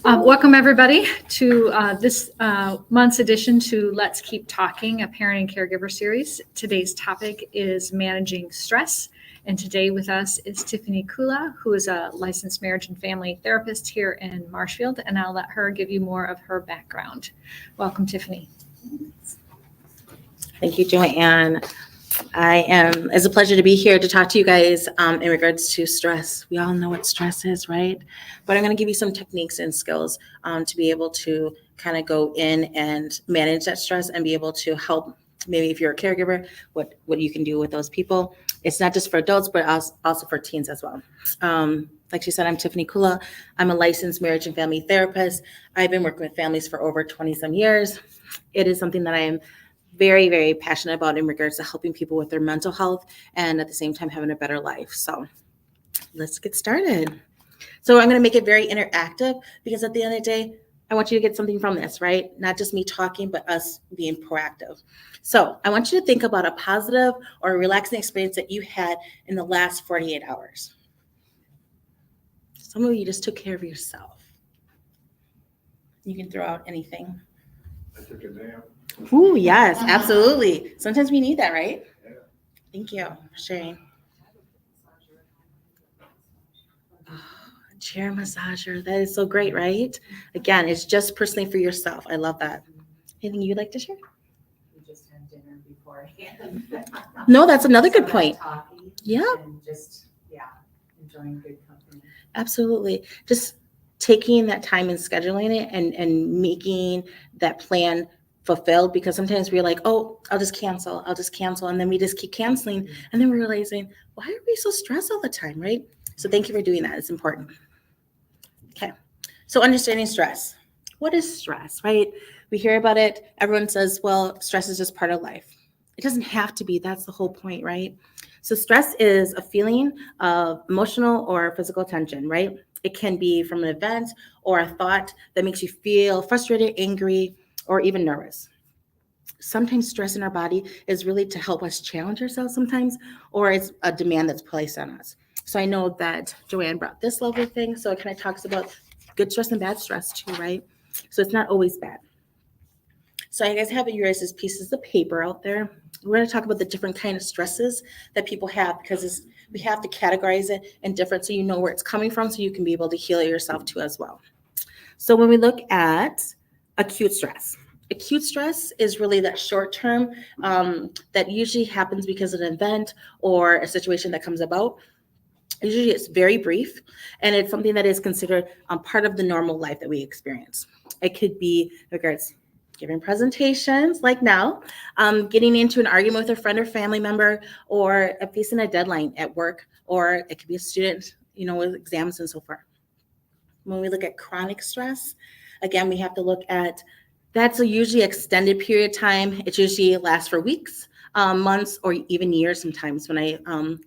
Welcome, everybody, to this month's edition to Let's Keep Talking, a parent and caregiver series. Today's topic is managing stress. And today with us is Tiffany Kula, who is a licensed marriage and family therapist here in Marshfield. And I'll let her give you more of her background. Welcome, Tiffany. Thank you, Joanne. It's a pleasure to be here to talk to you guys in regards to stress. We all know what stress is, right? But I'm going to give you some techniques and skills to be able to kind of go in and manage that stress and be able to help. Maybe if you're a caregiver, what you can do with those people. It's not just for adults, but also for teens as well. Like she said, I'm Tiffany Kula. I'm a licensed marriage and family therapist. I've been working with families for over 20 some years. It is something that I am very, very passionate about in regards to helping people with their mental health and at the same time having a better life. So let's get started. So I'm going to make it very interactive because at the end of the day, I want you to get something from this, right? Not just me talking, but us being proactive. So I want you to think about a positive or a relaxing experience that you had in the last 48 hours. Some of you just took care of yourself. You can throw out anything. I took a nap. Ooh, yes, absolutely. Sometimes we need that, right? Yeah. Thank you for sharing. Oh, chair massager. That is so great, right? Again, it's just personally for yourself. I love that. Anything you'd like to share? We just had dinner beforehand. No, that's another good point. Yeah. Yeah, And just, enjoying good company. absolutely. Just taking that time and scheduling it and making that plan fulfilled, because sometimes we're like, oh, I'll just cancel. And then we just keep canceling. And then we're realizing, why are we so stressed all the time, right? So thank you for doing that. It's important. Okay. So understanding stress. What is stress, right? We hear about it. Everyone says, well, stress is just part of life. It doesn't have to be. That's the whole point, right? So stress is a feeling of emotional or physical tension, right? It can be from an event or a thought that makes you feel frustrated, angry, or even nervous. Sometimes stress in our body is really to help us challenge ourselves sometimes, or it's a demand that's placed on us. So I know that Joanne brought this lovely thing. So it kind of talks about good stress and bad stress too, right? So it's not always bad. So you guys have your guys' pieces of paper out there. We're going to talk about the different kind of stresses that people have, because we have to categorize it in different, so you know where it's coming from, so you can be able to heal it yourself too as well. So when we look at acute stress is really that short term that usually happens because of an event or a situation that comes about. Usually it's very brief, and it's something that is considered part of the normal life that we experience. It could be in regards giving presentations like now, getting into an argument with a friend or family member, or facing a deadline at work, or it could be a student, with exams and so forth. When we look at chronic stress, again, we have to look at that's a usually extended period of time. It usually lasts for weeks, months, or even years sometimes when I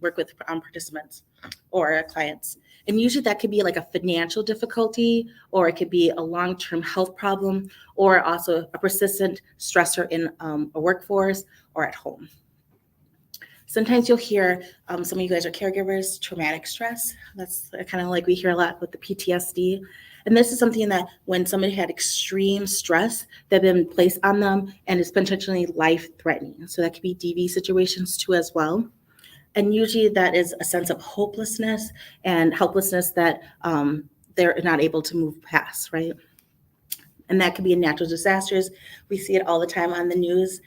work with participants or clients. And usually that could be like a financial difficulty, or it could be a long-term health problem, or also a persistent stressor in a workforce or at home. Sometimes you'll hear, some of you guys are caregivers, traumatic stress. That's kind of like we hear a lot with the PTSD. And this is something that when somebody had extreme stress that had been placed on them and is potentially life-threatening. So that could be DV situations too as well. And usually that is a sense of hopelessness and helplessness that they're not able to move past, right? And that could be in natural disasters. We see it all the time on the news.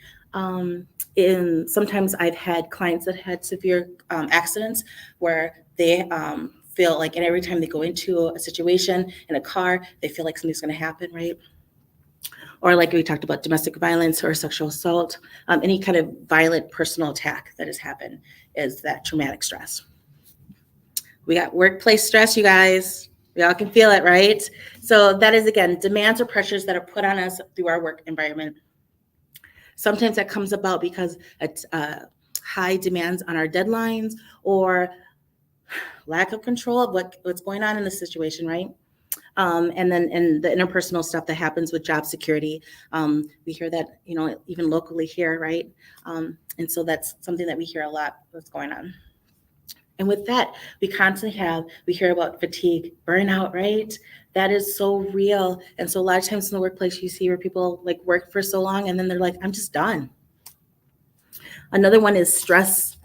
Sometimes I've had clients that had severe accidents where they feel like, and every time they go into a situation in a car, they feel like something's going to happen, right? Or like we talked about domestic violence or sexual assault, any kind of violent personal attack that has happened is that traumatic stress. We got workplace stress, you guys. We all can feel it, right? So that is, again, demands or pressures that are put on us through our work environment. Sometimes that comes about because it's high demands on our deadlines or lack of control of what's going on in the situation, right? And then in the interpersonal stuff that happens with job security, we hear that, even locally here, right? And so that's something that we hear a lot that's going on. And with that, we hear about fatigue, burnout, right? That is so real. And so a lot of times in the workplace, you see where people like work for so long and then they're like, I'm just done. Another one is stress,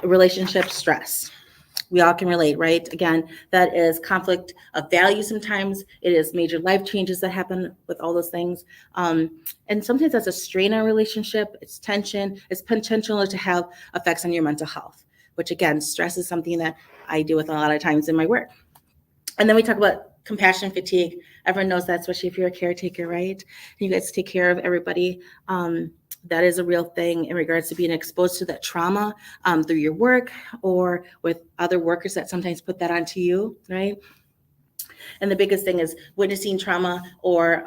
relationship stress. We all can relate, right? Again, that is conflict of value sometimes. It is major life changes that happen with all those things. And sometimes that's a strain on a relationship. It's tension. It's potential to have effects on your mental health, which again, stress is something that I deal with a lot of times in my work. And then we talk about compassion fatigue. Everyone knows that, especially if you're a caretaker, right? You guys take care of everybody. That is a real thing in regards to being exposed to that trauma through your work or with other workers that sometimes put that onto you, right? And the biggest thing is witnessing trauma or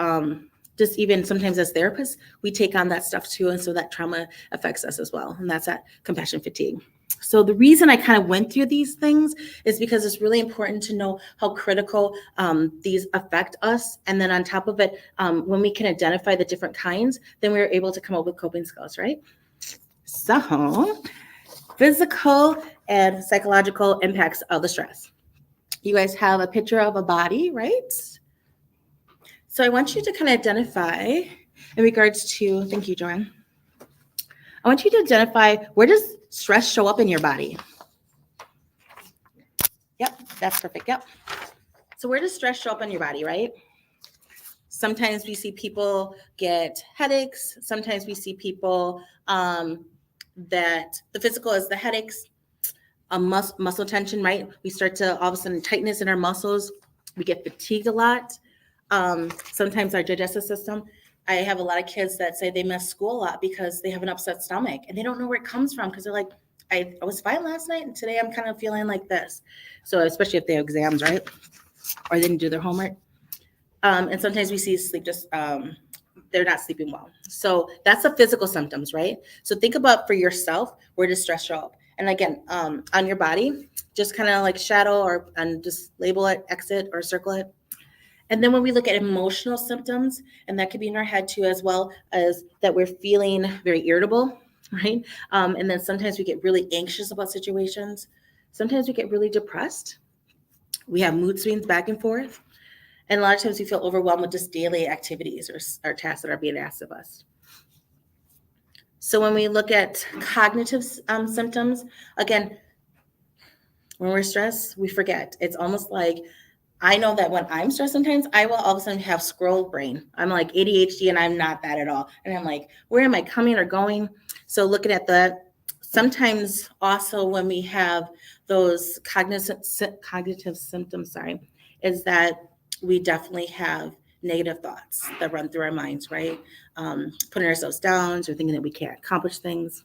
just even sometimes as therapists, we take on that stuff too. And so that trauma affects us as well. And that's that compassion fatigue. So the reason I kind of went through these things is because it's really important to know how critical these affect us. And then on top of it, when we can identify the different kinds, then we're able to come up with coping skills, right? So physical and psychological impacts of the stress. You guys have a picture of a body, right? So I want you to kind of identify in regards to, thank you, Joanne. I want you to identify, where does stress show up in your body? Yep, that's perfect. Yep. So where does stress show up in your body, right? Sometimes we see people get headaches. Sometimes we see people that the physical is the headaches, muscle tension, right? We start to all of a sudden tightness in our muscles. We get fatigued a lot. Sometimes our digestive system. I have a lot of kids that say they miss school a lot because they have an upset stomach and they don't know where it comes from because they're like, I was fine last night and today I'm kind of feeling like this. So especially if they have exams, right? Or they didn't do their homework. And sometimes we see sleep just, they're not sleeping well. So that's the physical symptoms, right? So think about for yourself, where does stress show up? And again, on your body, just kind of like shadow and just label it, exit or circle it. And then when we look at emotional symptoms, and that could be in our head too, as well as that we're feeling very irritable, right? And then sometimes we get really anxious about situations. Sometimes we get really depressed. We have mood swings back and forth. And a lot of times we feel overwhelmed with just daily activities or tasks that are being asked of us. So when we look at cognitive symptoms, again, when we're stressed, we forget. It's almost like, I know that when I'm stressed sometimes, I will all of a sudden have scroll brain. I'm like ADHD and I'm not that at all. And I'm like, where am I coming or going? So looking at that, sometimes also when we have those cognitive symptoms, is that we definitely have negative thoughts that run through our minds, right? Putting ourselves down or thinking that we can't accomplish things.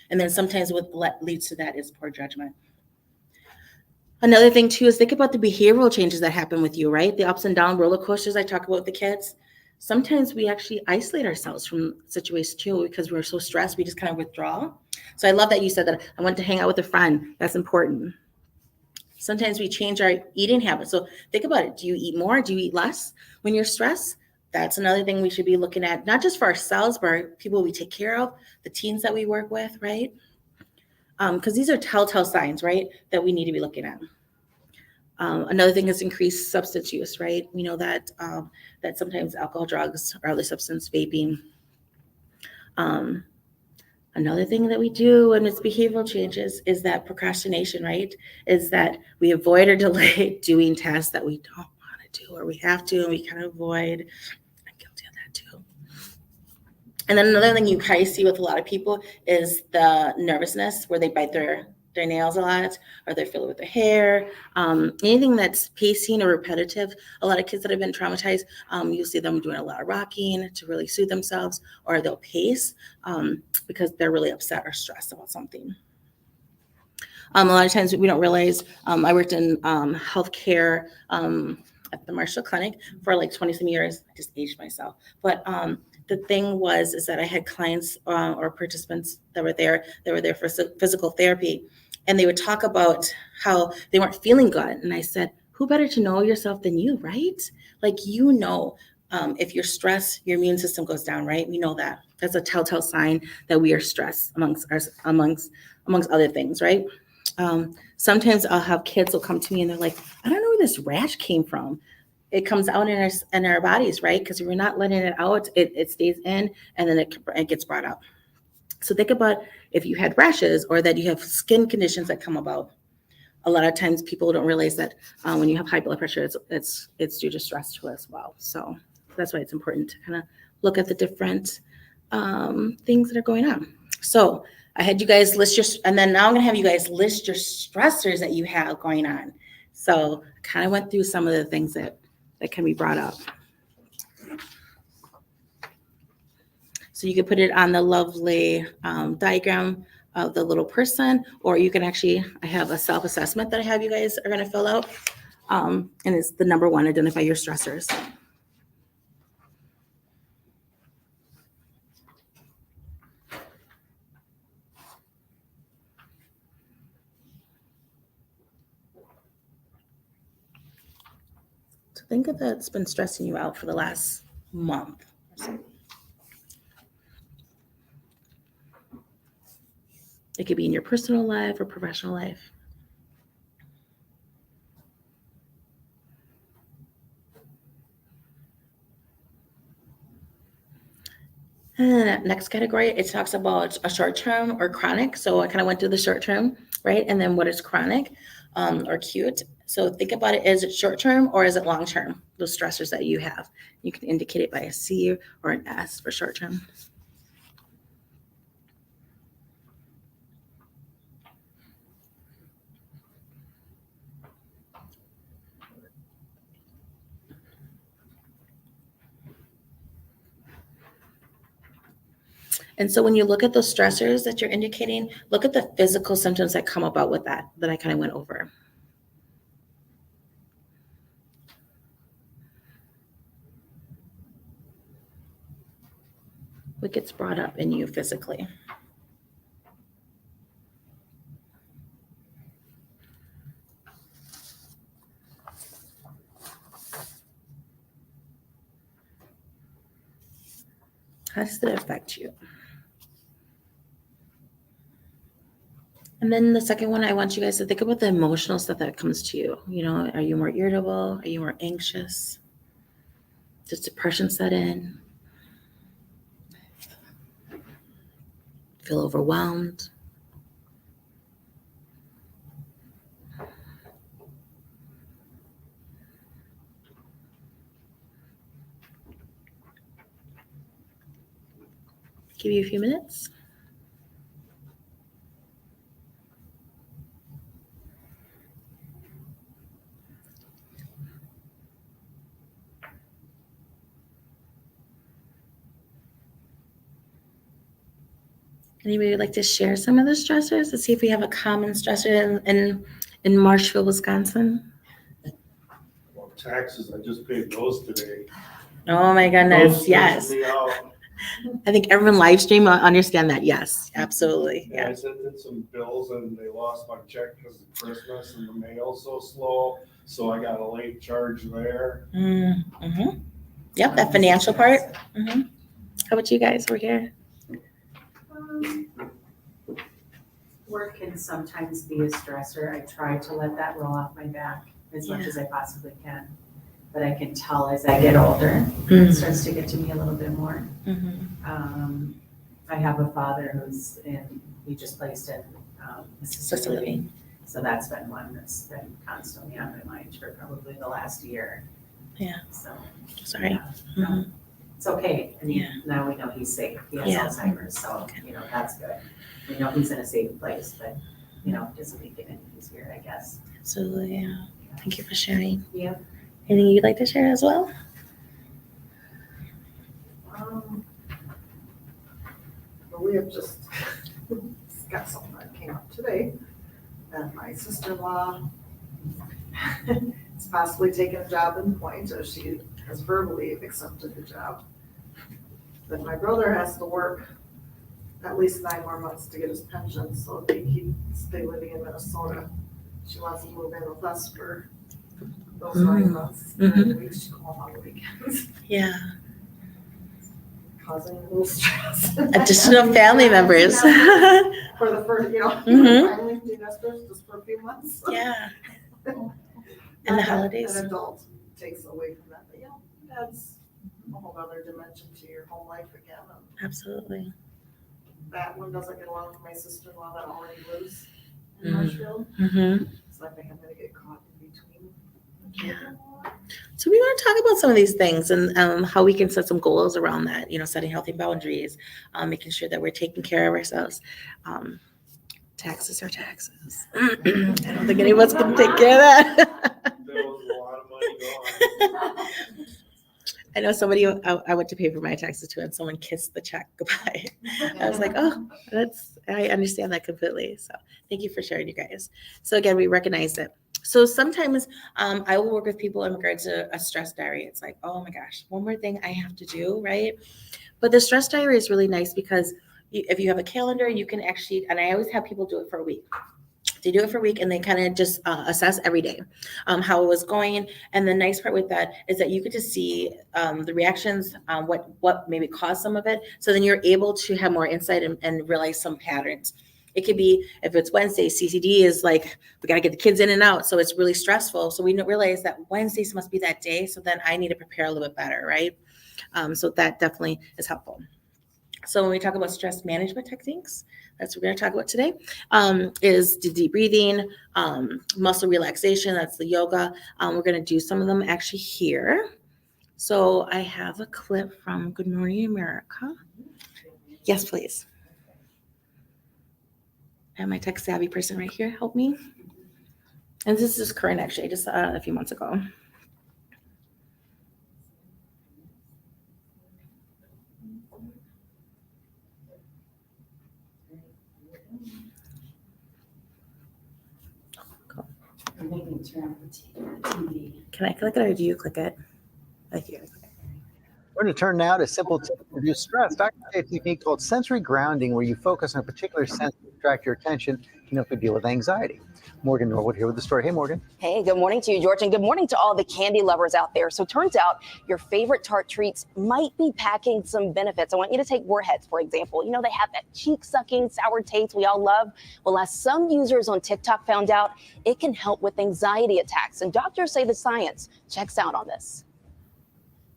And then sometimes what leads to that is poor judgment. Another thing too is think about the behavioral changes that happen with you, right? The ups and down roller coasters I talk about with the kids. Sometimes we actually isolate ourselves from situations too because we're so stressed, we just kind of withdraw. So I love that you said that I went to hang out with a friend. That's important. Sometimes we change our eating habits. So think about it. Do you eat more? Do you eat less when you're stressed? That's another thing we should be looking at, not just for ourselves, but our people we take care of, the teens that we work with, right? Because these are telltale signs, right, that we need to be looking at. Another thing is increased substance use, right? We know that that sometimes alcohol, drugs, or other substance, vaping. Another thing that we do when it's behavioral changes is that procrastination, right? Is that we avoid or delay doing tasks that we don't want to do or we have to, and we kind of avoid. I'm guilty of that too. And then another thing you probably see with a lot of people is the nervousness where they bite their nails a lot, or they fiddle with their hair, anything that's pacing or repetitive. A lot of kids that have been traumatized, you'll see them doing a lot of rocking to really soothe themselves, or they'll pace because they're really upset or stressed about something. A lot of times we don't realize, I worked in healthcare at the Marshall Clinic for like 20 some years. I just aged myself. But the thing is that I had clients or participants that were there for physical therapy, and they would talk about how they weren't feeling good. And I said, who better to know yourself than you, right? Like, if you're stressed, your immune system goes down, right? We know that. That's a telltale sign that we are stressed amongst other things, right? Sometimes I'll have kids will come to me and they're like, I don't know where this rash came from. It comes out in our bodies, right? Because if we're not letting it out, it stays in and then it gets brought out. So think about if you had rashes or that you have skin conditions that come about. A lot of times people don't realize that when you have high blood pressure, it's due to stress too as well. So that's why it's important to kind of look at the different things that are going on. So I had you guys list and then now I'm gonna have you guys list your stressors that you have going on. So I kind of went through some of the things that can be brought up. So you can put it on the lovely diagram of the little person, or you can actually, I have a self-assessment that I have you guys are gonna fill out. And it's the number one, identify your stressors. So think of that's been stressing you out for the last month or so. It could be in your personal life or professional life. And then that next category, it talks about a short term or chronic. So I kind of went through the short term, right? And then what is chronic or acute. So think about it, is it short term or is it long term? Those stressors that you have. You can indicate it by a C or an S for short term. And so when you look at those stressors that you're indicating, look at the physical symptoms that come about with that I kind of went over. What gets brought up in you physically? How does it affect you? And then the second one, I want you guys to think about the emotional stuff that comes to you. You know, are you more irritable? Are you more anxious? Does depression set in? Feel overwhelmed? Give you a few minutes. Anybody would like to share some of the stressors? Let's see if we have a common stressor in Marshville, Wisconsin. Well, taxes, I just paid those today. Oh my goodness, Those yes. stress me out. I think everyone live stream will understand that. Yes, absolutely. Yeah, I Yeah. sent in some bills and they lost my check because of Christmas and the mail's so slow. So I got a late charge there. Mm-hmm. Yep, that financial part. Mm-hmm. How about you guys? We're here. Work can sometimes be a stressor. I try to let that roll off my back as much Yeah. as I possibly can. But I can tell as I get older, it starts to get to me a little bit more. Mm-hmm. I have a father we just placed in assisted living. So that's been one that's been constantly on my mind for probably the last year. Yeah. So. Sorry. Yeah, no, it's okay. I mean, Yeah. now we know he's safe. He has Yeah. Alzheimer's, so, that's good. We know he's in a safe place, but, doesn't make it any easier, I guess. Absolutely. Yeah. Thank you for sharing. Yeah. Anything you'd like to share as well? Well, we have just got something that came up today, that my sister-in-law is possibly taking a job in Point, as she has verbally accepted the job. But my brother has to work at least 9 more months to get his pension, so if he stay living in Minnesota. She wants to move in with us for those 9 months, during the week she can go home on the weekends. Yeah. causing a little stress. Additional family members. For the first, Mhm. finally empty nesters just for a few months. Yeah. And the Not that holidays. An adult takes away from that, but that's a whole other dimension to your home life again. And Absolutely. that one doesn't get along with my sister-in-law that already lives in Mhm. Marshfield, Mm-hmm. so I think I'm gonna get caught in between. Yeah. So we want to talk about some of these things and how we can set some goals around that, setting healthy boundaries, making sure that we're taking care of ourselves. Taxes are taxes. I don't think anyone's going to take care of that. There was a lot of money gone. I know somebody, I went to pay for my taxes too, and someone kissed the check goodbye. I was like, oh, I understand that completely. So thank you for sharing, you guys. So again, we recognize it. So sometimes I will work with people in regards to a stress diary. It's like, oh my gosh, one more thing I have to do, right? But the stress diary is really nice because if you have a calendar, you can actually, and I always have people do it for a week. They do it for a week and they kind of just assess every day how it was going. And the nice part with that is that you get to see the reactions, what maybe caused some of it. So then you're able to have more insight and realize some patterns. It could be if it's Wednesday, CCD is like, we got to get the kids in and out. So it's really stressful. So we realize that Wednesdays must be that day. So then I need to prepare a little bit better, right? So that definitely is helpful. So when we talk about stress management techniques, that's what we're going to talk about today, is the deep breathing, muscle relaxation, that's the yoga. We're going to do some of them actually here. So I have a clip from Good Morning America. Yes, please. And my tech savvy person right here, help me. And this is current actually, just a few months ago. Can I click it or do you click it? Like here. We're going to turn now to simple tips to reduce stress. Dr. J, a technique called sensory grounding, where you focus on a particular sense to distract your attention can help you deal with anxiety. Morgan Norwood here with the story. Hey, Morgan. Hey, good morning to you, George, and good morning to all the candy lovers out there. So turns out your favorite tart treats might be packing some benefits. I want you to take Warheads, for example. They have that cheek-sucking sour taste we all love. Well, as some users on TikTok found out, it can help with anxiety attacks. And doctors say the science checks out on this.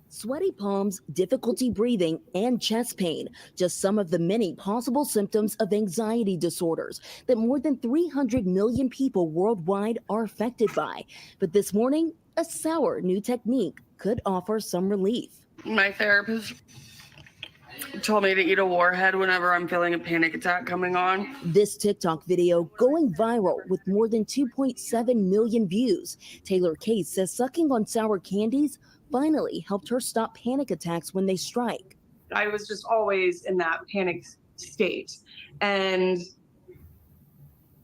Sweaty palms, difficulty breathing, and chest pain, just some of the many possible symptoms of anxiety disorders that more than 300 million people worldwide are affected by. But this morning, a sour new technique could offer some relief. My therapist told me to eat a Warhead whenever I'm feeling a panic attack coming on. This TikTok video going viral with more than 2.7 million views. Taylor Case says sucking on sour candies finally helped her stop panic attacks when they strike. I was just always in that panic state. And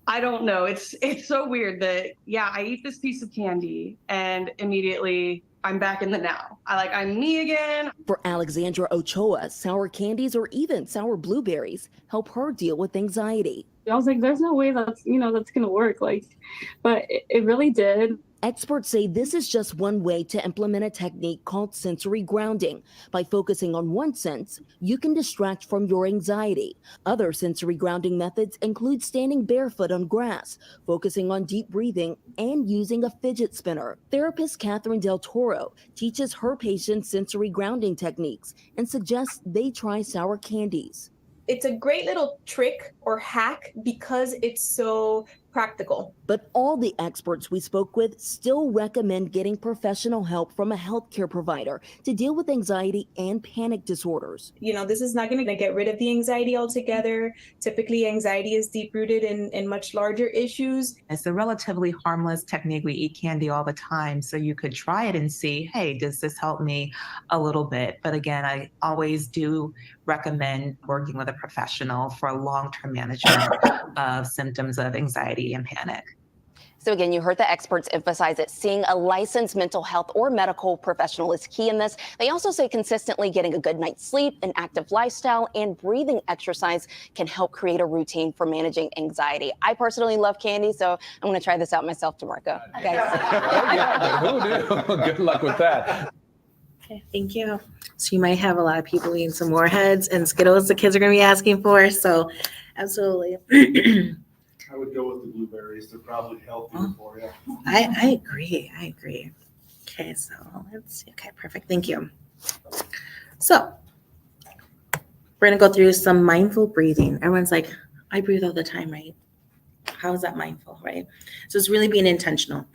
I don't know, it's so weird that, I eat this piece of candy and immediately I'm back in the now. I'm me again. For Alexandra Ochoa, sour candies or even sour blueberries help her deal with anxiety. I was like, there's no way that's going to work. But it really did. Experts say this is just one way to implement a technique called sensory grounding. By focusing on one sense, you can distract from your anxiety. Other sensory grounding methods include standing barefoot on grass, focusing on deep breathing, and using a fidget spinner. Therapist Catherine Del Toro teaches her patients sensory grounding techniques and suggests they try sour candies. It's a great little trick or hack because it's so practical. But all the experts we spoke with still recommend getting professional help from a healthcare provider to deal with anxiety and panic disorders. This is not going to get rid of the anxiety altogether. Typically, anxiety is deep-rooted in much larger issues. It's a relatively harmless technique. We eat candy all the time, so you could try it and see, hey, does this help me a little bit? But again, I always do recommend working with a professional for long-term management of symptoms of anxiety and panic. So again, you heard the experts emphasize that seeing a licensed mental health or medical professional is key in this. They also say consistently getting a good night's sleep, an active lifestyle, and breathing exercise can help create a routine for managing anxiety. I personally love candy, so I'm going to try this out myself tomorrow. Guys. Who knew? Good luck with that. Okay, thank you. So you might have a lot of people eating some Warheads and Skittles the kids are gonna be asking for, so absolutely. I would go with the blueberries. They're probably healthier for you. I agree. Okay, so let's see. Okay, perfect. Thank you. So we're gonna go through some mindful breathing. Everyone's like, I breathe all the time, right? How is that mindful, right? So it's really being intentional.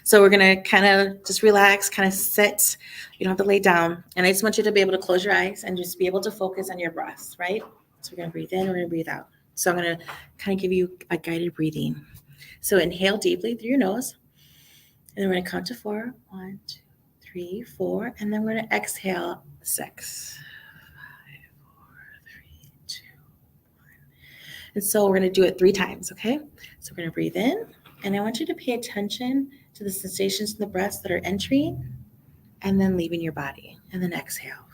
So we're gonna kind of just relax, kind of sit. You don't have to lay down. And I just want you to be able to close your eyes and just be able to focus on your breath, right? So we're gonna breathe in, we're gonna breathe out. So I'm gonna kind of give you a guided breathing. So inhale deeply through your nose. And then we're gonna count to 4. 1, 2, 3, 4. And then we're gonna exhale 6. 5, 4, 3, 2, 1. And so we're gonna do it 3 times, okay? So we're gonna breathe in, and I want you to pay attention to the sensations in the breaths that are entering and then leaving your body. And then exhale.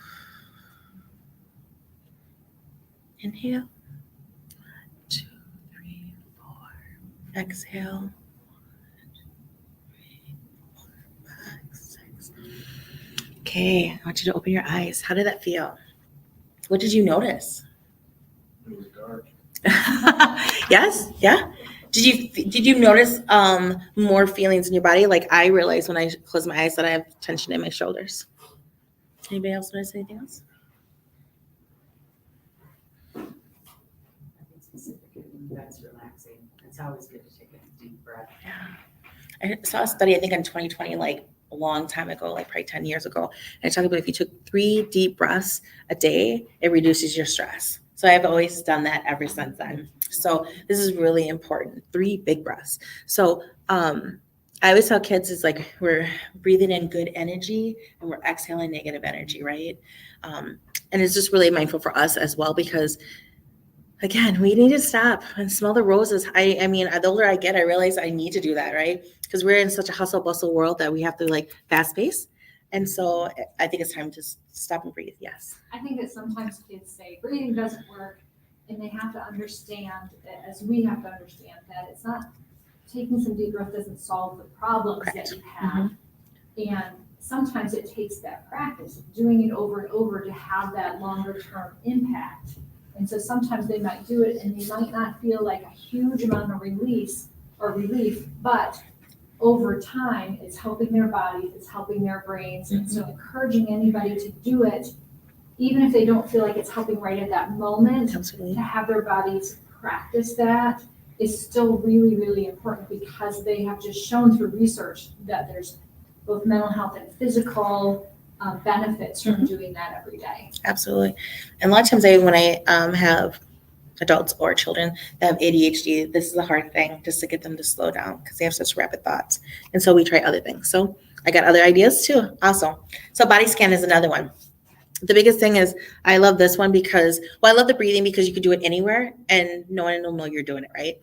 Inhale. 1, 2, 3, 4. Exhale. 1, 2, 3, 4, 5, 6. Okay, I want you to open your eyes. How did that feel? What did you notice? It was dark. Yes? Yeah? Did you notice more feelings in your body? Like I realized when I close my eyes that I have tension in my shoulders. Anybody else notice anything else? I think specifically when that's relaxing, it's always good to take a deep breath. I saw a study, I think in 2020, like a long time ago, like probably 10 years ago. And I talked about if you took 3 deep breaths a day, it reduces your stress. So I've always done that ever since then. So this is really important. 3 big breaths. So I always tell kids it's like we're breathing in good energy and we're exhaling negative energy, right? And it's just really mindful for us as well because again, we need to stop and smell the roses. I mean, the older I get, I realize I need to do that, right? Because we're in such a hustle bustle world that we have to like fast pace. And so I think it's time to stop and breathe. Yes. I think that sometimes kids say breathing doesn't work, and they have to understand, as we have to understand, that it's not taking some deep breath doesn't solve the problems Correct. that you have. And sometimes it takes that practice, doing it over and over to have that longer term impact. And so sometimes they might do it and they might not feel like a huge amount of relief, but over time, it's helping their bodies, it's helping their brains. And so encouraging anybody to do it, even if they don't feel like it's helping right at that moment, Absolutely. to have their bodies practice that is still really, really important because they have just shown through research that there's both mental health and physical benefits from doing that every day. Absolutely. And a lot of times when I have adults or children that have ADHD, this is a hard thing just to get them to slow down because they have such rapid thoughts. And so we try other things. So I got other ideas too. Awesome. So body scan is another one. The biggest thing is I love this one because, well, I love the breathing because you can do it anywhere and no one will know you're doing it, right?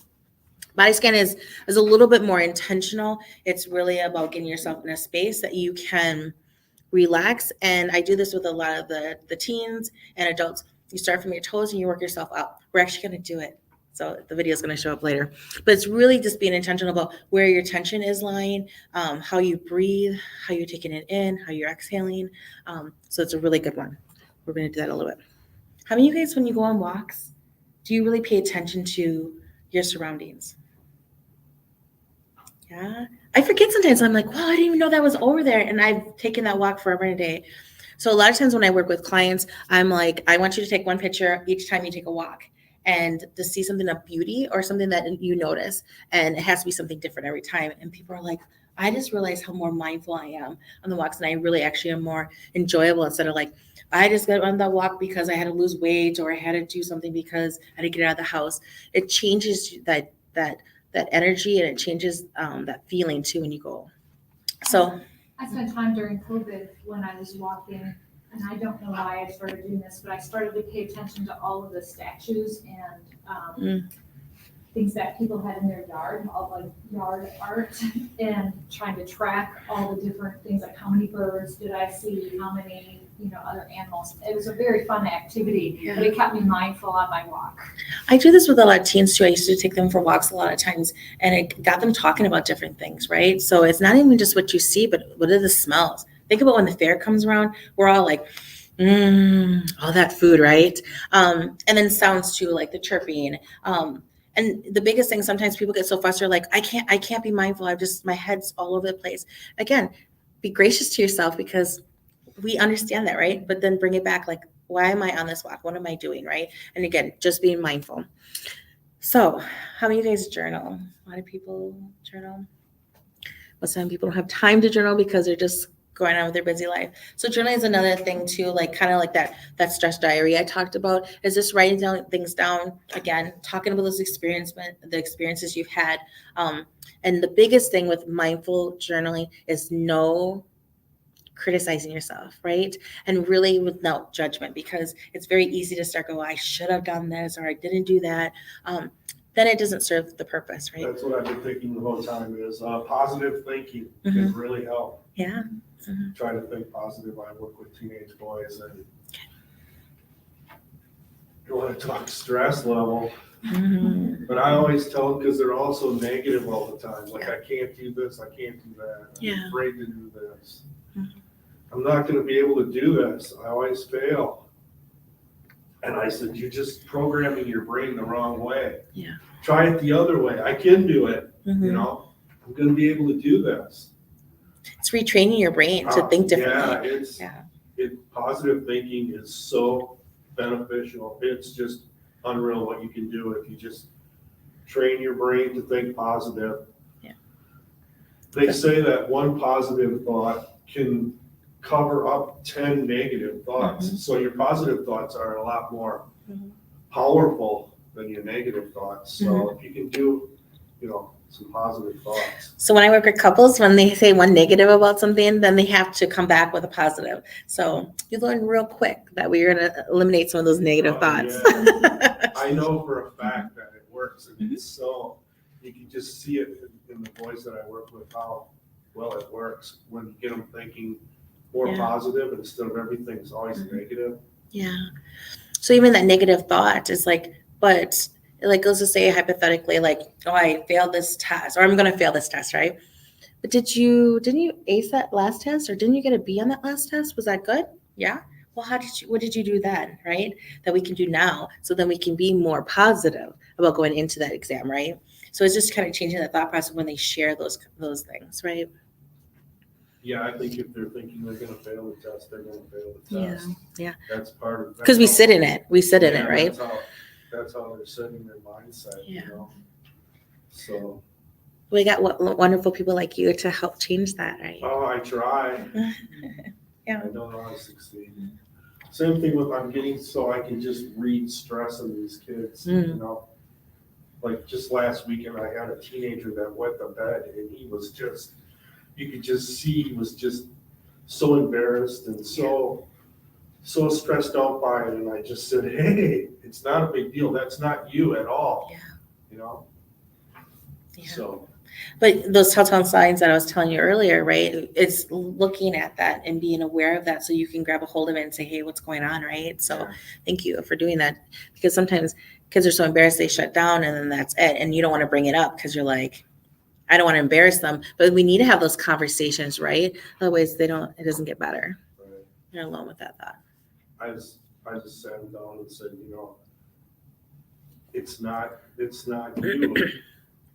Body scan is a little bit more intentional. It's really about getting yourself in a space that you can relax. And I do this with a lot of the teens and adults. You start from your toes and you work yourself up. We're actually going to do it. So the video is going to show up later. But it's really just being intentional about where your tension is lying, how you breathe, how you're taking it in, how you're exhaling. So it's a really good one. We're going to do that a little bit. How many of you guys, when you go on walks, do you really pay attention to your surroundings? Yeah. I forget sometimes. I'm like, wow, I didn't even know that was over there. And I've taken that walk forever and a day. So a lot of times when I work with clients, I'm like, I want you to take one picture each time you take a walk and to see something of beauty or something that you notice. And it has to be something different every time. And people are like, I just realized how more mindful I am on the walks. And I really actually am more enjoyable instead of like, I just got on that walk because I had to lose weight or I had to do something because I had to get out of the house. It changes that energy and it changes that feeling too when you go. So I spent time during COVID when I was walking, and I don't know why I started doing this, but I started to pay attention to all of the statues and things that people had in their yard, all like yard art, and trying to track all the different things, like how many birds did I see, how many, other animals. It was a very fun activity, but it kept me mindful on my walk. I do this with a lot of teens too. I used to take them for walks a lot of times, and it got them talking about different things, right? So it's not even just what you see, but what are the smells? Think about when the fair comes around, we're all like, all that food, right? And then sounds too, like the chirping. And the biggest thing, sometimes people get so frustrated, like, I can't be mindful. my head's all over the place. Again, be gracious to yourself, because we understand that, right? But then bring it back, like, why am I on this walk? What am I doing, right? And again, just being mindful. So how many days journal? A lot of people journal. But some people don't have time to journal because they're just going on with their busy life. So journaling is another thing too, like kind of like that stress diary I talked about, is just writing down things down, again, talking about those the experiences you've had. And the biggest thing with mindful journaling is no criticizing yourself, right? And really without judgment, because it's very easy to start going, I should have done this, or I didn't do that. Then it doesn't serve the purpose, right? That's what I've been thinking the whole time is positive thinking can really help. Yeah. Try to think positive. I work with teenage boys, and you want to talk stress level. But I always tell them, because they're also negative all the time. Like, I can't do this, I can't do that. I'm afraid to do this. I'm not going to be able to do this. I always fail. And I said, you're just programming your brain the wrong way. Yeah. Try it the other way. I can do it. You know, I'm going to be able to do this. It's retraining your brain to think differently. Positive thinking is so beneficial. It's just unreal what you can do if you just train your brain to think positive. Yeah. They say that one positive thought can cover up 10 negative thoughts. So your positive thoughts are a lot more powerful than your negative thoughts. So if you can do, some positive thoughts. So when I work with couples, when they say one negative about something, then they have to come back with a positive. So you learn real quick that we're going to eliminate some of those negative thoughts. Yeah. I know for a fact that it works. And it's so, you can just see it in the boys that I work with, how well it works when you get them thinking more positive instead of everything's always negative. Yeah. So even that negative thought is like, but like, let's just say hypothetically, like, oh, I failed this test, or I'm going to fail this test, right? But didn't you ace that last test, or didn't you get a B on that last test? Was that good? Yeah. Well, what did you do then, right? That we can do now, so then we can be more positive about going into that exam, right? So it's just kind of changing that thought process when they share those things, right? Yeah, I think if they're thinking they're going to fail the test, they're going to fail the test. Yeah. That's part of. Because we sit in it. We sit in it, right? That's how they're setting their mindset, So. We got wonderful people like you to help change that, right? Oh, I try. Yeah. I don't know how to succeed. Same thing with so I can just read stress in these kids, Like just last weekend, I had a teenager that wet the bed, and he was just, you could just see he was just so embarrassed and so stressed out by it. And I just said, hey, it's not a big deal. That's not you at all. Yeah. So. But those telltale signs that I was telling you earlier, right? It's looking at that and being aware of that, so you can grab a hold of it and say, hey, what's going on, right? So thank you for doing that, because sometimes kids are so embarrassed they shut down, and then that's it. And you don't want to bring it up because you're like, I don't want to embarrass them. But we need to have those conversations, right? Otherwise it doesn't get better. Right. You're alone with that thought. I just sat him down and said, it's not you.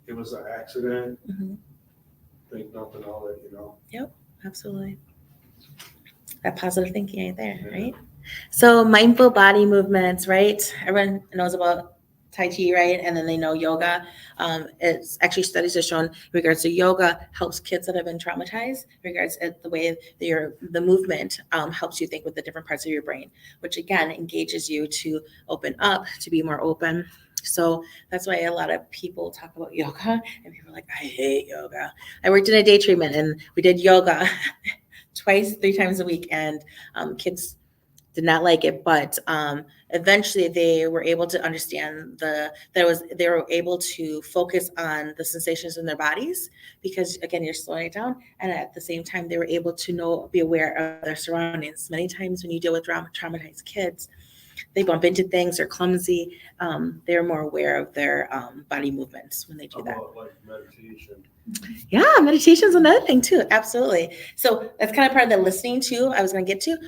It was an accident. Think nothing of it, Yep, absolutely. That positive thinking right there, right? So mindful body movements, right? Everyone knows about Tai Chi, right? And then they know yoga. It's actually, studies have shown in regards to yoga helps kids that have been traumatized, in regards to the way the movement helps you think with the different parts of your brain, which again engages you to open up, to be more open. So that's why a lot of people talk about yoga, and people are like, I hate yoga. I worked in a day treatment, and we did yoga 3 times a week, and kids did not like it, but eventually they were able to understand they were able to focus on the sensations in their bodies, because again, you're slowing it down, and at the same time they were able to be aware of their surroundings. Many times when you deal with traumatized kids, they bump into things, they're clumsy. They're more aware of their body movements when they do that. Like meditation. Yeah, meditation's another thing too. Absolutely. So that's kind of part of the listening too. I was going to get to.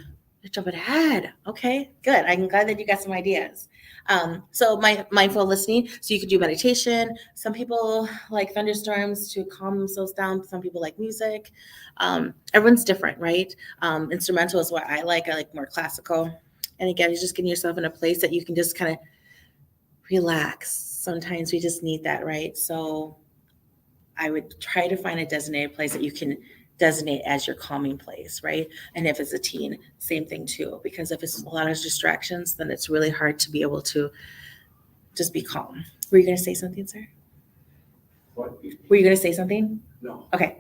You're jumping ahead. Okay, good. I'm glad that you got some ideas. So mindful listening. So you could do meditation. Some people like thunderstorms to calm themselves down. Some people like music. Everyone's different, right? Instrumental is what I like. I like more classical. And again, you're just getting yourself in a place that you can just kind of relax. Sometimes we just need that, right? So I would try to find a designated place that you can designate as your calming place, right? And if it's a teen, same thing too, because if it's a lot of distractions, then it's really hard to be able to just be calm. Were you going to say something, sir? What? Were you going to say something? No. Okay.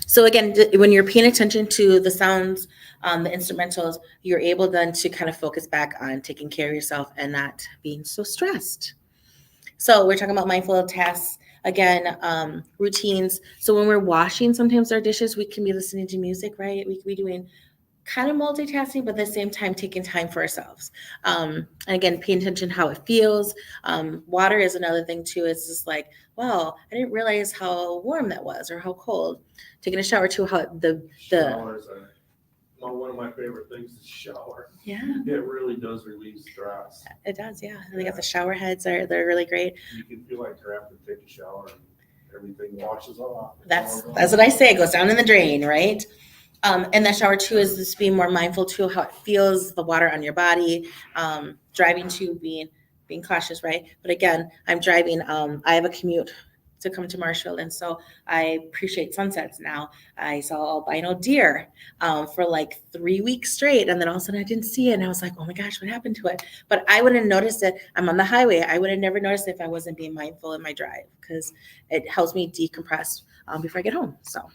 So again, when you're paying attention to the sounds, the instrumentals, you're able then to kind of focus back on taking care of yourself and not being so stressed. So we're talking about mindful tasks. Again, routines. So when we're washing sometimes our dishes, we can be listening to music, right? We can be doing kind of multitasking, but at the same time, taking time for ourselves. And again, paying attention to how it feels. Water is another thing too. It's just like, wow, I didn't realize how warm that was or how cold. Taking a shower too, how the Showers are one of my favorite things is shower. yeah, It really does relieve stress. it does. Yeah, and they got the shower heads. They're really great. You can feel like you're having to take a shower and everything washes off. That's what I say. It goes down in the drain, right? And that shower too is just being more mindful too how it feels, the water on your body. Driving too, being cautious, right? But again, I'm driving. I have a commute to come to Marshfield, and so I appreciate sunsets now. I saw albino deer for like 3 weeks straight, and then all of a sudden I didn't see it, and I was like, oh my gosh, what happened to it? But I wouldn't have noticed it. I'm on the highway. I would have never noticed it if I wasn't being mindful in my drive, because it helps me decompress before I get home. So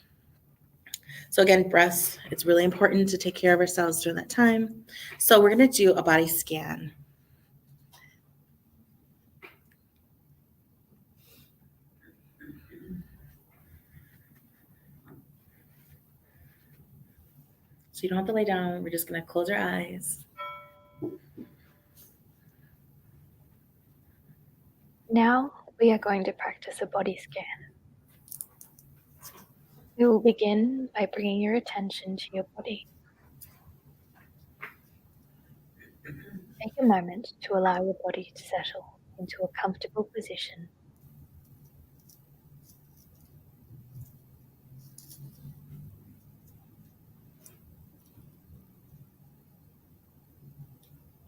again, breaths, it's really important to take care of ourselves during that time. So we're going to do a body scan. So you don't have to lay down. We're just going to close our eyes. Now we are going to practice a body scan. We will begin by bringing your attention to your body. Take a moment to allow your body to settle into a comfortable position.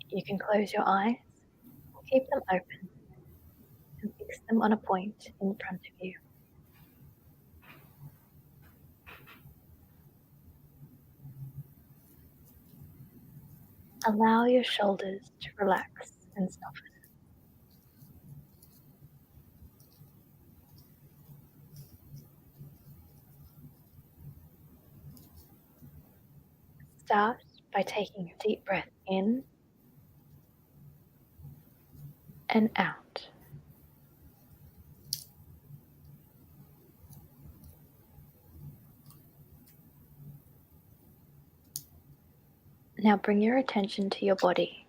You can close your eyes or keep them open and fix them on a point in front of you. Allow your shoulders to relax and soften. Start by taking a deep breath in and out. Now bring your attention to your body.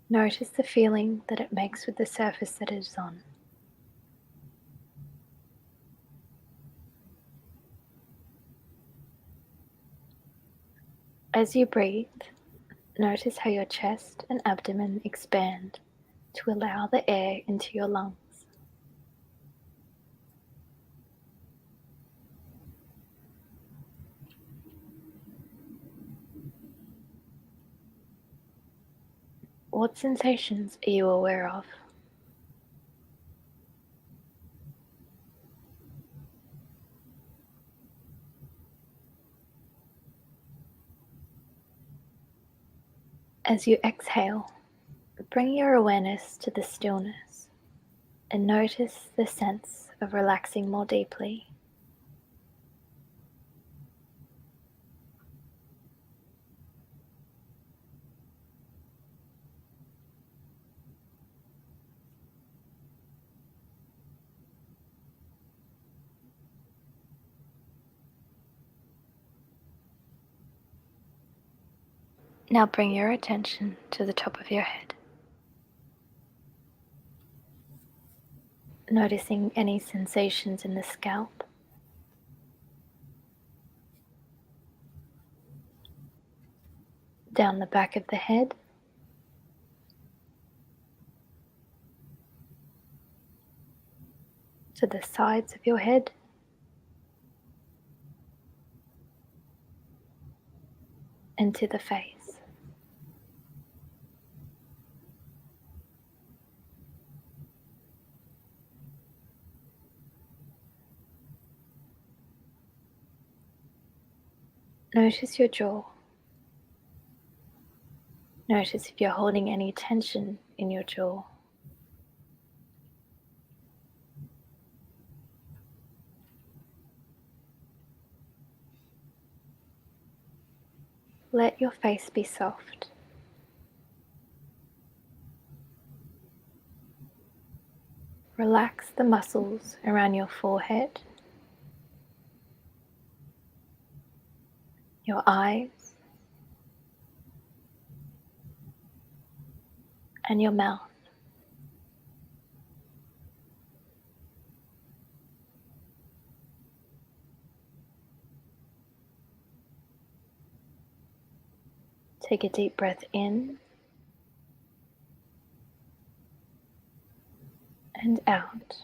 Notice the feeling that it makes with the surface that it is on. As you breathe, notice how your chest and abdomen expand to allow the air into your lungs. What sensations are you aware of? As you exhale, bring your awareness to the stillness and notice the sense of relaxing more deeply. Now bring your attention to the top of your head, noticing any sensations in the scalp, down the back of the head, to the sides of your head, and to the face. Notice your jaw. Notice if you're holding any tension in your jaw. Let your face be soft. Relax the muscles around your forehead, your eyes, and your mouth. Take a deep breath in and out.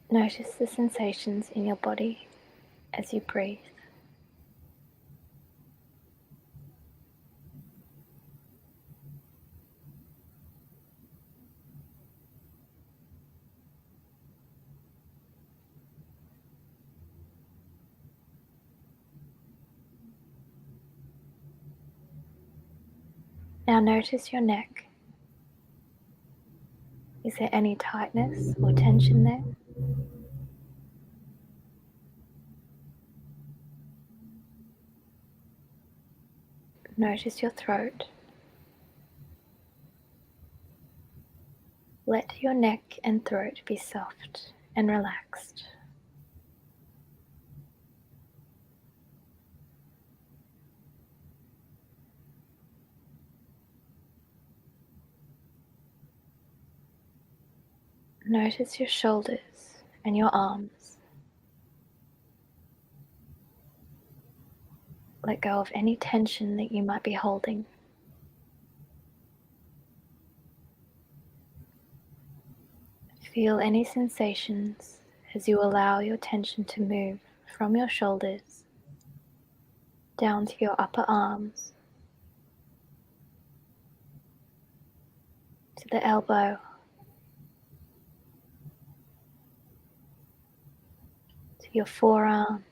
Notice the sensations in your body as you breathe. Now notice your neck. Is there any tightness or tension there? Notice your throat. Let your neck and throat be soft and relaxed. Notice your shoulders and your arms. Let go of any tension that you might be holding. Feel any sensations as you allow your tension to move from your shoulders down to your upper arms, to the elbow, to your forearms,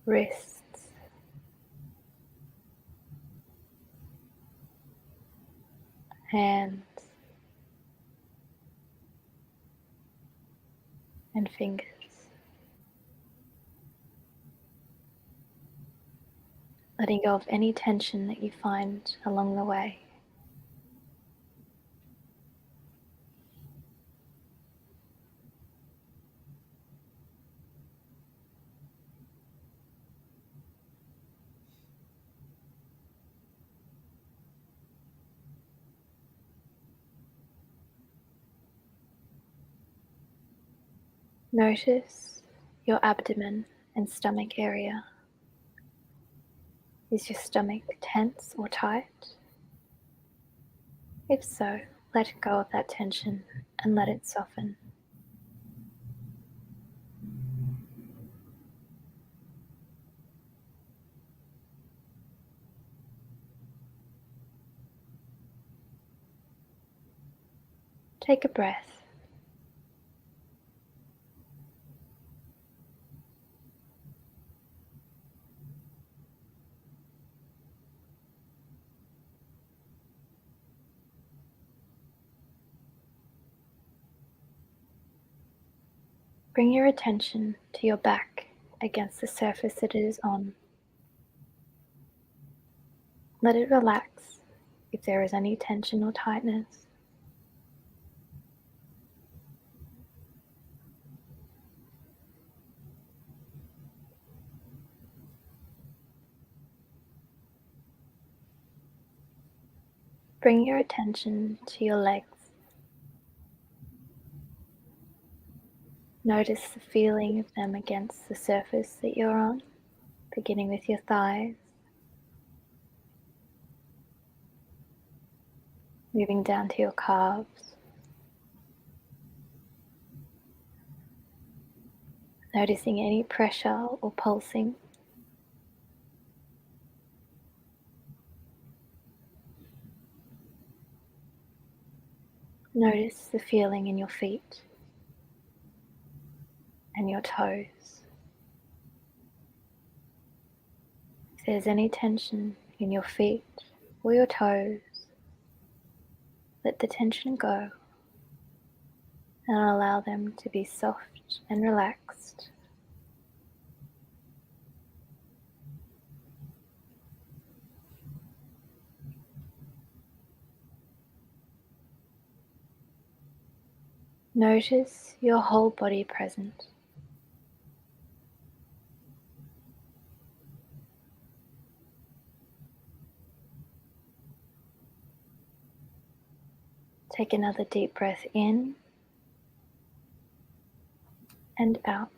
wrists, hands, and fingers. Letting go of any tension that you find along the way. Notice your abdomen and stomach area. Is your stomach tense or tight? If so, let go of that tension and let it soften. Take a breath. Bring your attention to your back against the surface that it is on. Let it relax if there is any tension or tightness. Bring your attention to your legs. Notice the feeling of them against the surface that you're on, beginning with your thighs, moving down to your calves. Noticing any pressure or pulsing. Notice the feeling in your feet and your toes. If there's any tension in your feet or your toes, let the tension go and allow them to be soft and relaxed. Notice your whole body present. Take another deep breath in and out.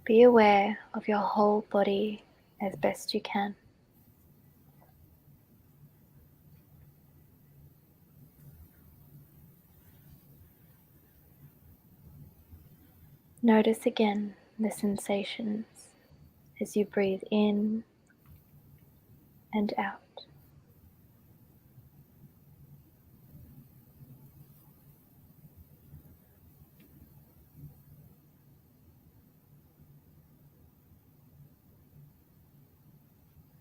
Be aware of your whole body as best you can. Notice again the sensations as you breathe in and out.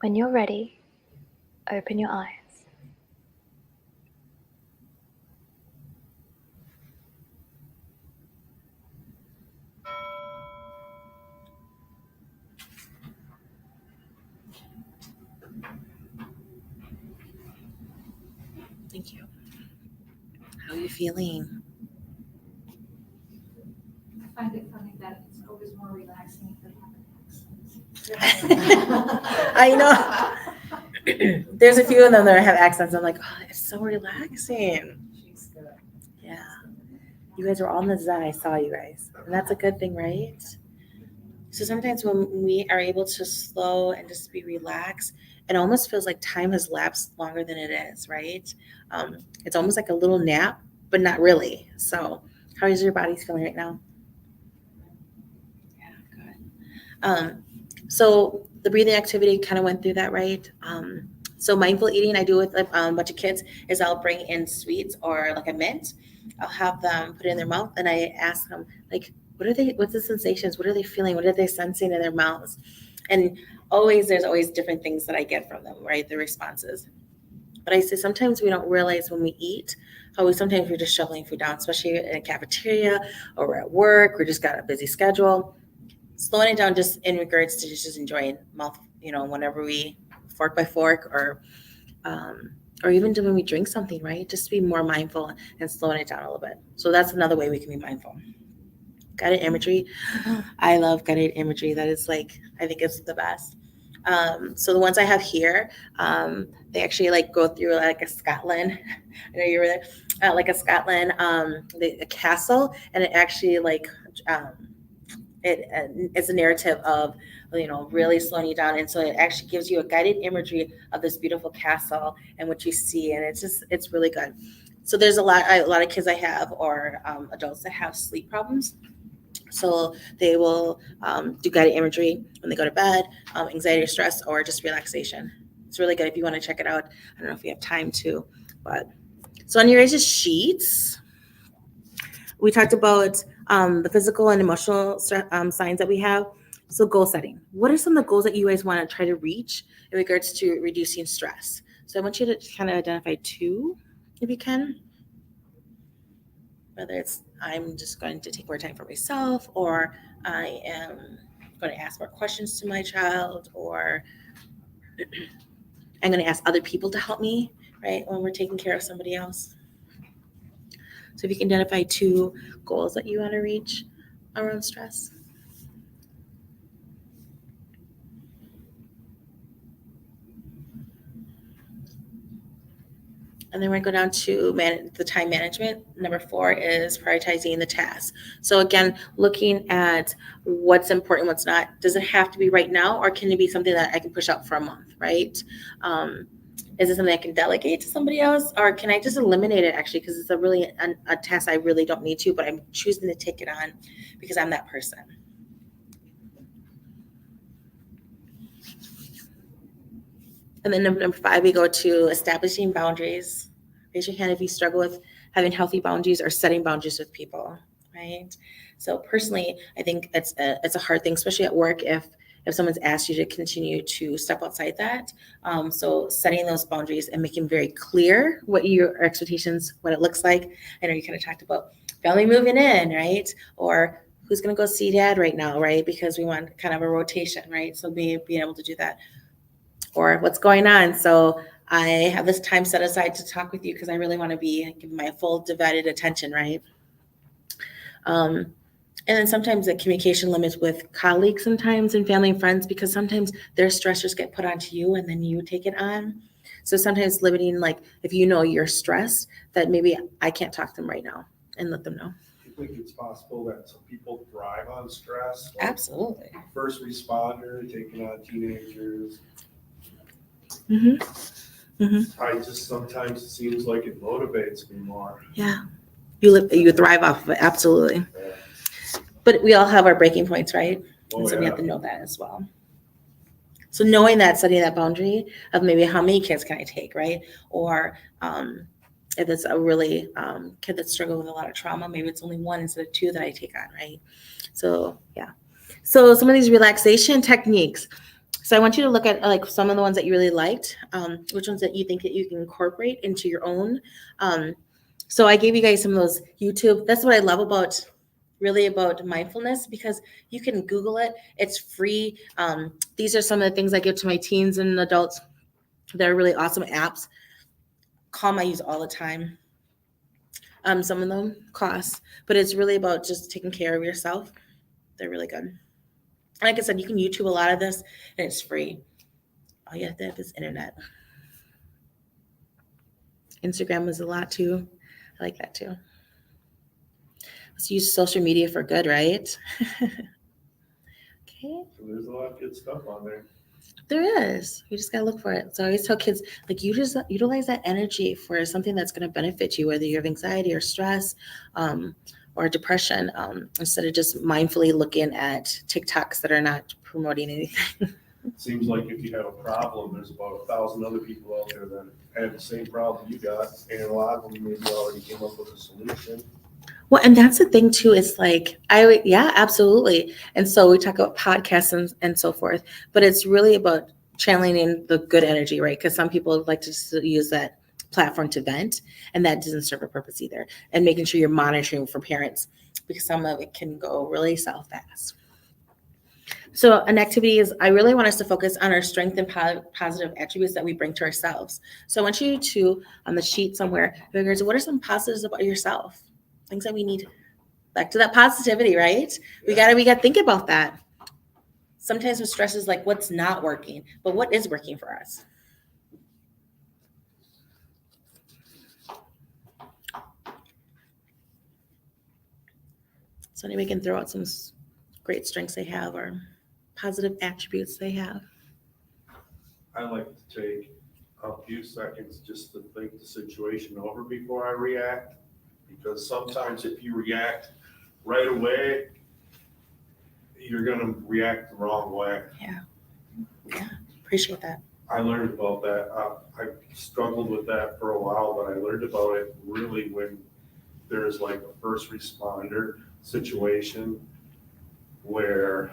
When you're ready, open your eyes. Thank you. How are you feeling? I find it funny that it's always more relaxing if they have an accent. I know. There's a few of them that have accents. I'm like, oh, it's so relaxing. Yeah. You guys were all in the Zen. I saw you guys. And that's a good thing, right? So sometimes when we are able to slow and just be relaxed, it almost feels like time has lapsed longer than it is, right? It's almost like a little nap, but not really. So how is your body feeling right now? Yeah, good. So the breathing activity kind of went through that, right? So mindful eating I do with a bunch of kids is I'll bring in sweets or like a mint. I'll have them put it in their mouth and I ask them like, what's the sensations? What are they feeling? What are they sensing in their mouths? And there's always different things that I get from them, right? The responses. But I say sometimes we don't realize when we eat how sometimes we're just shoveling food down, especially in a cafeteria or we're at work, we just got a busy schedule. Slowing it down just in regards to just enjoying mouth, whenever we fork by fork or even when we drink something, right? Just be more mindful and slowing it down a little bit. So that's another way we can be mindful. Guided imagery. I love guided imagery. That is I think it's the best. So the ones I have here, they actually go through like a Scotland. I know you were there, like a Scotland, a castle, and it actually it's a narrative of really slowing you down, and so it actually gives you a guided imagery of this beautiful castle and what you see, and it's really good. So there's a lot of kids I have or adults that have sleep problems. So they will do guided imagery when they go to bed, anxiety or stress, or just relaxation. It's really good if you want to check it out. I don't know if we have time to, but so on your guys' sheets, we talked about the physical and emotional signs that we have. So goal setting. What are some of the goals that you guys want to try to reach in regards to reducing stress? So I want you to kind of identify 2, if you can. Whether it's I'm just going to take more time for myself, or I am going to ask more questions to my child, or I'm going to ask other people to help me, right, when we're taking care of somebody else. So if you can identify 2 goals that you want to reach around stress. And then we're going to go down to the time management. Number 4 is prioritizing the tasks. So again, looking at what's important, what's not. Does it have to be right now, or can it be something that I can push out for a month, right? Is it something I can delegate to somebody else, or can I just eliminate it actually, because it's a task I really don't need to, but I'm choosing to take it on because I'm that person. And then number 5, we go to establishing boundaries. Raise your hand if you struggle with having healthy boundaries or setting boundaries with people, right? So personally, I think it's a hard thing, especially at work, if someone's asked you to continue to step outside that. So setting those boundaries and making very clear what your expectations, what it looks like. I know you kind of talked about family moving in, right? Or who's going to go see dad right now, right? Because we want kind of a rotation, right? So being able to do that. Or what's going on. So I have this time set aside to talk with you because I really want to be giving my full divided attention, right? And then sometimes the communication limits with colleagues sometimes and family and friends, because sometimes their stressors get put onto you and then you take it on. So sometimes limiting, like if you know you're stressed, that maybe I can't talk to them right now, and let them know. I think it's possible that some people thrive on stress. Like Absolutely. first responder, taking on teenagers. I just sometimes it seems like it motivates me more. Yeah, you thrive off of it, absolutely. Yeah. But we all have our breaking points, right? Oh, And so we yeah. have to know that as well. So knowing that, setting that boundary of maybe how many kids can I take, right? Or if it's a really kid that's struggling with a lot of trauma, maybe it's only 1 instead of 2 that I take on, right? So yeah. So some of these relaxation techniques. So I want you to look at like some of the ones that you really liked, which ones that you think that you can incorporate into your own. So I gave you guys some of those YouTube. That's what I love about mindfulness, because you can Google it. It's free. These are some of the things I give to my teens and adults. They're really awesome apps. Calm I use all the time. Some of them cost, but it's really about just taking care of yourself. They're really good. Like I said, you can YouTube a lot of this, and it's free. All you have to have is internet. Instagram is a lot too. I like that too. Let's use social media for good, right? Okay. So there's a lot of good stuff on there. There is. You just gotta look for it. So I always tell kids, like, you just utilize that energy for something that's gonna benefit you, whether you have anxiety or stress, or depression, instead of just mindfully looking at TikToks that are not promoting anything. It seems like if you have a problem, there's about 1,000 other people out there that have the same problem you got, and a lot of them maybe already came up with a solution. Well, and that's the thing too, is like, yeah, absolutely. And so we talk about podcasts and so forth, but it's really about channeling the good energy, right? Because some people like to just use that platform to vent, and that doesn't serve a purpose either. And making sure you're monitoring for parents, because some of it can go really south fast. So an activity is, I really want us to focus on our strength and positive attributes that we bring to ourselves. So I want you to, on the sheet somewhere, figure out what are some positives about yourself? Things that we need, back to that positivity, right? We got to think about that. Sometimes with stress is like, what's not working, but what is working for us? So anybody can throw out some great strengths they have or positive attributes they have. I like to take a few seconds just to think the situation over before I react, because sometimes if you react right away, you're going to react the wrong way. Yeah, appreciate that. I learned about that. I struggled with that for a while, but I learned about it really when there's like a first responder situation where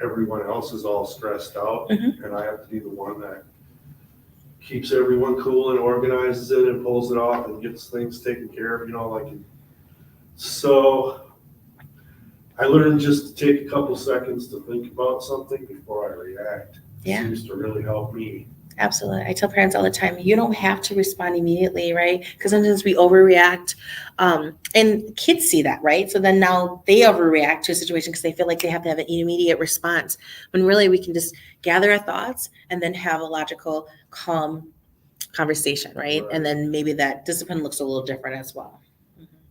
everyone else is all stressed out, and I have to be the one that keeps everyone cool and organizes it and pulls it off and gets things taken care of, so I learned just to take a couple seconds to think about something before I react. Yeah. Seems to really help me. Absolutely. I tell parents all the time, you don't have to respond immediately, right? Because sometimes we overreact. And kids see that, right? So then now they overreact to a situation because they feel like they have to have an immediate response. When really we can just gather our thoughts and then have a logical, calm conversation, right? And then maybe that discipline looks a little different as well.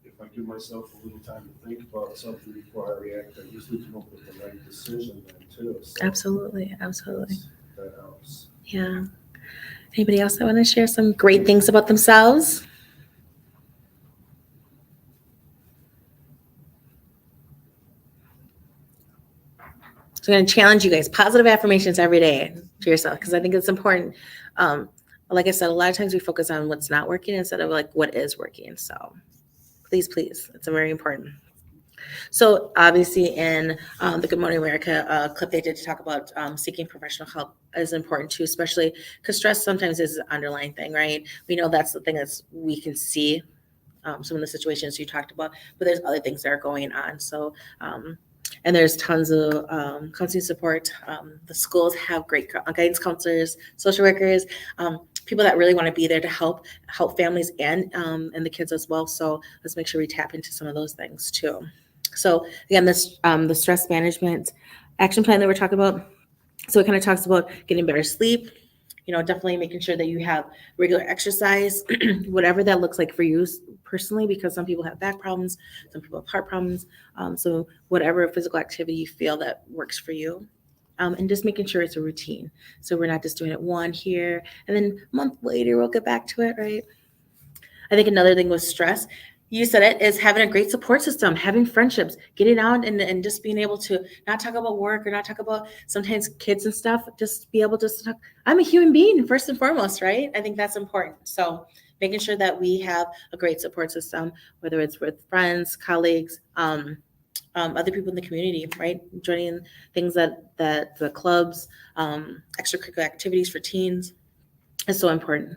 If I give myself a little time to think about something before I react, I usually come up with the right decision then too. So Absolutely. Absolutely. that helps. Yeah. Anybody else that want to share some great things about themselves? So I'm going to challenge you guys, positive affirmations every day to yourself, because I think it's important. Like I said, a lot of times we focus on what's not working instead of like what is working. So please, it's very important. So obviously in the Good Morning America clip they did to talk about seeking professional help is important too, especially because stress sometimes is an underlying thing, right? We know that's the thing we can see some of the situations you talked about, but there's other things that are going on. So, and there's tons of counseling support. The schools have great guidance counselors, social workers, people that really want to be there to help families and the kids as well. So let's make sure we tap into some of those things too. So again, this the stress management action plan that we're talking about. So it kind of talks about getting better sleep, definitely making sure that you have regular exercise, whatever that looks like for you personally, because some people have back problems, some people have heart problems. So whatever physical activity you feel that works for you. And just making sure it's a routine. So we're not just doing it one here and then a month later we'll get back to it, right? I think another thing with stress, you said it, is having a great support system, having friendships, getting out and just being able to not talk about work or not talk about sometimes kids and stuff, just be able to talk. I'm a human being first and foremost, right? I think that's important. So making sure that we have a great support system, whether it's with friends, colleagues, other people in the community, right? Joining things that the clubs, extracurricular activities for teens is so important.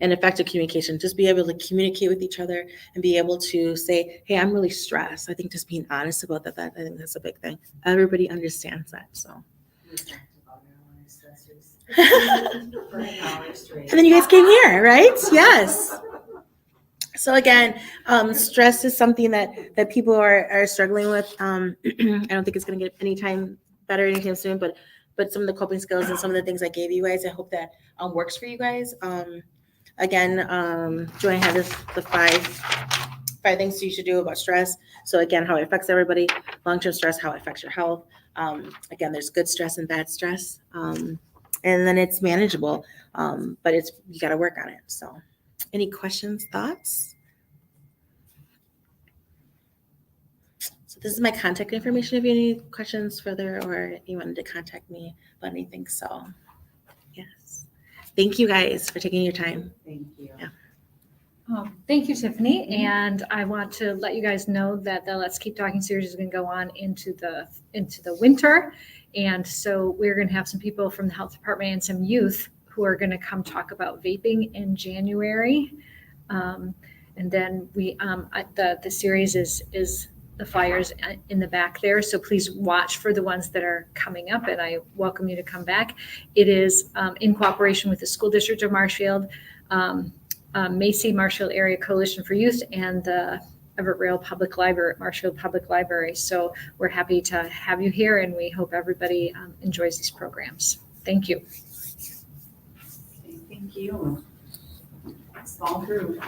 And effective communication, just be able to communicate with each other and be able to say, hey, I'm really stressed. I think just being honest about that, I think that's a big thing. Everybody understands that, so. We talked about our stressors for an hour straight. And then you guys came here, right? Yes. So again, stress is something that people are struggling with. I don't think it's going to get any better anytime soon, but some of the coping skills and some of the things I gave you guys, I hope that works for you guys. Again, Joanne had the five things you should do about stress. So again, how it affects everybody, long-term stress, how it affects your health. Again, there's good stress and bad stress. And then it's manageable, but you got to work on it. So any questions, thoughts? So this is my contact information if you have any questions further or you wanted to contact me about anything. So yes. Thank you guys for taking your time. Thank you. Yeah. Thank you, Tiffany. And I want to let you guys know that the Let's Keep Talking series is going to go on into the winter. And so we're going to have some people from the health department and some youth who are going to come talk about vaping in January. And then the series is the flyers in the back there. So please watch for the ones that are coming up, and I welcome you to come back. It is in cooperation with the School District of Marshfield, Macy Marshfield Area Coalition for Youth, and the Everett Rail Public Library, Marshfield Public Library. So we're happy to have you here, and we hope everybody enjoys these programs. Thank you. Thank you. Let's fall through.